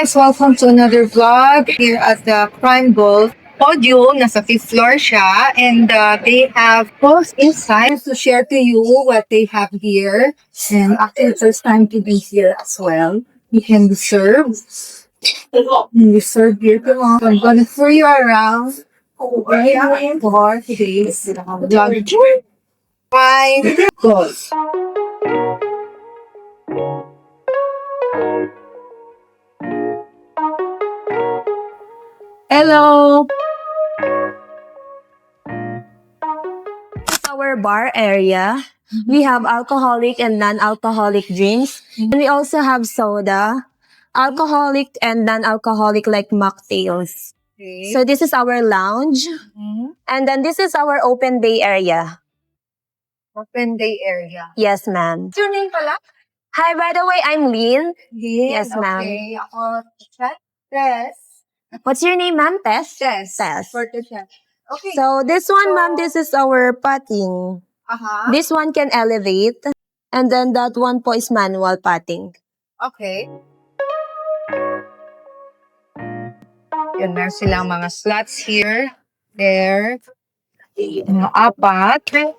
guys! Welcome to another vlog here at the Prime Golf Podium. Nasa 5th floor siya. And they have both inside to share to you what they have here. And actually, first time to be here as well. You can be served. You serve here to all. I'm gonna throw you around. For today's vlog. Prime Golf. Hello! Our bar area. We have alcoholic and non-alcoholic drinks. And we also have soda, alcoholic and non-alcoholic like mocktails. Okay. So this is our lounge. And then this is our open day area. Open day area. Yes, ma'am. What's your name pala? Hi, by the way, I'm Lynn. Yes, ma'am. Okay, ako, Tess. What's your name, ma'am? Tess? Tess. Tess. For the chef. Okay. So this one, ma'am, this is our patting. This one can elevate. And then that one po is manual patting. Okay. Yun, meron silang mga slots here. There. Mga apat.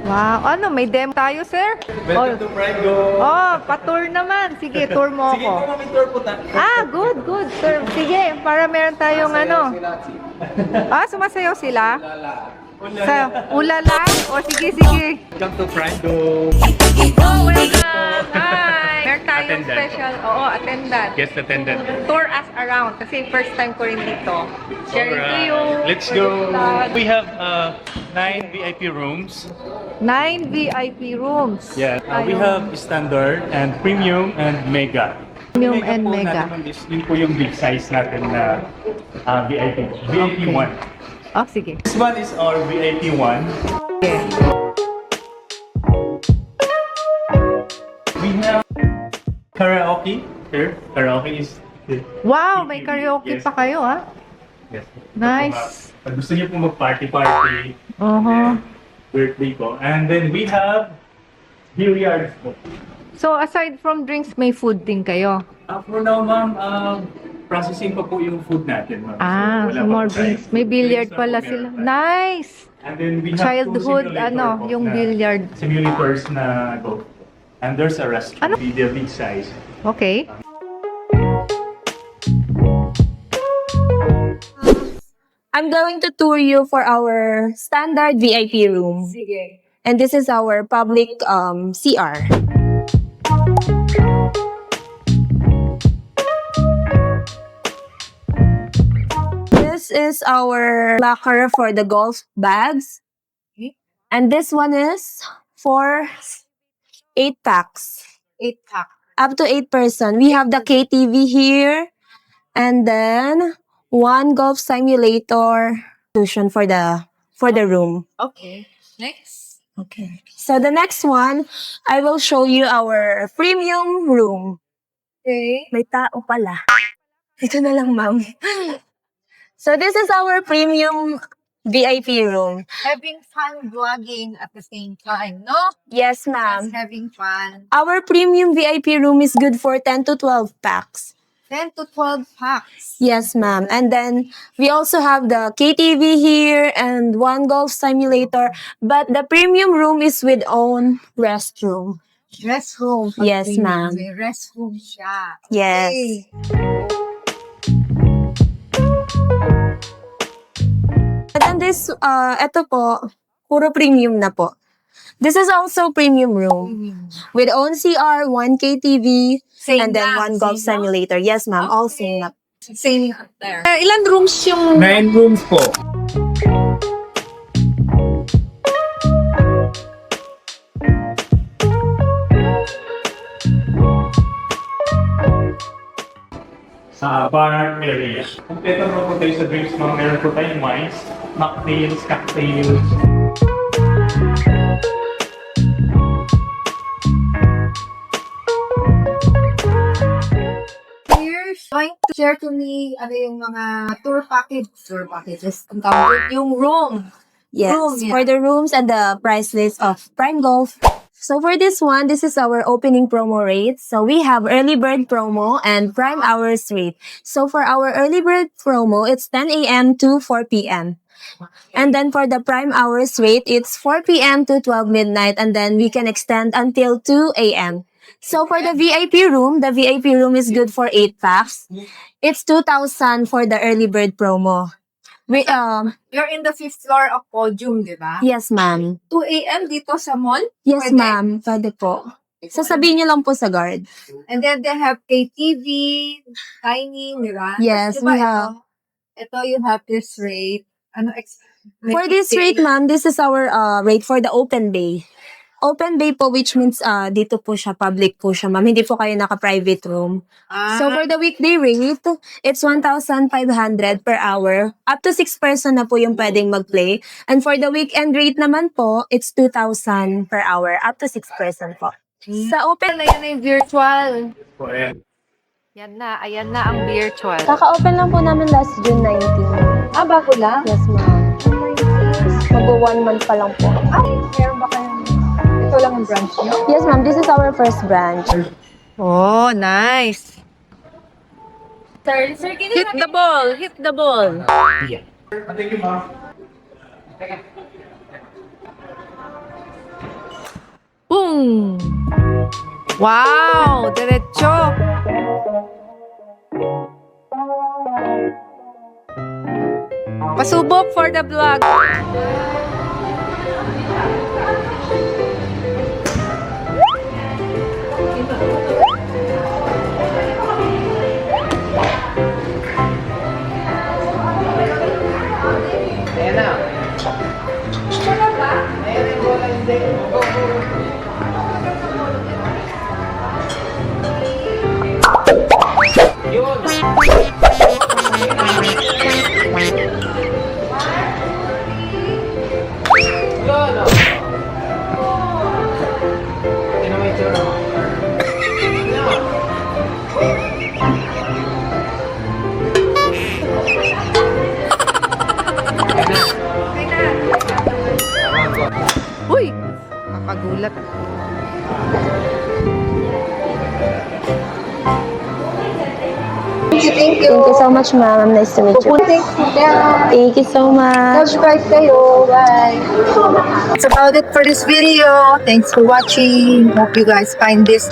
Wow, ano, may demo tayo, sir? Welcome to Prime Go. Oh, pa-tour naman. Sige, tour mo Sige po ako. kami tour po Good, sir. Sige, para meron tayong ano. Sumasayaw sila? Sa ulala? O, sige. Welcome to Prime Go. Oh, welcome. Hi. Meron tayong Attendant. special, attendant. Guest attendant. Tour us around kasi first time ko rin dito. Sharing to you. Let's go. We have 9 VIP rooms. 9 VIP rooms. Yeah. We have standard and premium and mega. Premium and po mega. natin is yun po yung big size natin na VIP. VIP 1. Oh, sige. This one is our VIP 1. We have karaoke here. Karaoke is here. Wow, may karaoke Yes. pa kayo, ha? Yes. Nice. Pag gusto niyo po mag-party, birthday po. And then we have billiards po. So, aside from drinks, may food din kayo? For now, ma'am, processing pa po yung food natin, ma'am. So, wala pa more po drinks. tayo. May billiard Drinks pala na po sila. meron tayo. Nice! And then we have Childhood, two simulator po yung na- billiard. Simulators na go. And there's a Ano? restaurant. The big size. Okay. I'm going to tour you for our standard VIP room. Sige. And this is our public CR. This is our locker for the golf bags. Okay. And this one is for 8 packs. 8-pack. Up to 8 person. We have the KTV here. And then one golf simulator solution for the room. Okay. Next. Okay. So the next one, I will show you our premium room. Okay. May tao pala. Ito na lang, ma'am. So this is our premium VIP room. Having fun vlogging at the same time, no? Yes, Just ma'am. having fun. Our premium VIP room is good for 10 to 12 packs. 10 to 12 packs. Yes, ma'am. And then we also have the KTV here and one golf simulator. But the premium room is with own restroom. Restroom. Yes, Okay, ma'am. May restroom siya. Yes. Okay. And then this, ito po, puro premium na po. This is also premium room. With own CR, one KTV, Same and then na, one golf same na. simulator. Yes, ma'am. All same na. Same up there. Ilan rooms yung... 9 rooms po. Sa bar area. Kompleto naman po tayo sa drinks, ma'am. Meron po tayong wines, mocktails, cocktails. Here, going to share to me ano yung mga tour packages. Ang tawag yung room. Yes. Room, yeah. For the rooms and the price list of Prime Golf. So for this one, this is our opening promo rate. So we have early bird promo and prime hours rate. So for our early bird promo, it's 10 a.m. to 4 p.m. And then for the prime hours rate, it's 4 p.m. to 12 midnight, and then we can extend until 2 a.m. So for the VIP room is good for 8 packs. It's 2,000 for the early bird promo. You're in the 5th floor of Podium, di ba? Yes, ma'am. 2 a.m. dito sa mall? Yes, Pwede? ma'am. Pwede po. Sasabihin niyo lang po sa guard. And then they have KTV, dining, di ba? Yes, Tapos, we have. Ito, you have this rate. For this rate, ma'am, this is our rate for the open bay. Open bay po, which means dito po siya, public po siya, ma'am. Hindi po kayo naka-private room. So for the weekday rate, it's 1,500 per hour. Up to 6 person na po yung pwedeng mag-play. And for the weekend rate naman po, it's 2,000 per hour. Up to 6 person po. Sa open, Ayan na yung virtual. Po, ayan. Ayan na ang virtual. kaka-open lang po namin last June 19. bago lang? Yes, ma'am. Mag 1 month pa lang po. Meron ba kayong... Ito lang ang branch niyo? Yes, ma'am. This is our first branch. Oh, nice. Sir, can Hit the ball. Hit the ball. Thank you, ma'am. Boom! Wow! Diretso! Pasubok for the vlog. Uy! Nakagulat. Thank you. Thank you so much, ma'am. Nice to meet you. Thank you so much. Subscribe kayo. Bye. That's about it for this video. Thanks for watching. Hope you guys find this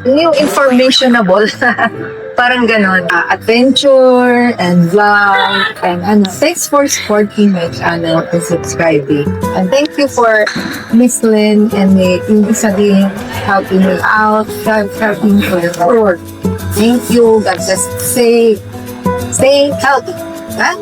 new informationable. Parang ganon. Adventure and vlog and thanks for supporting my channel and subscribing. And thank you for Miss Lynn and Hindi Sabihin helping me out, helping me forward. Thank you. God just stay healthy. Huh?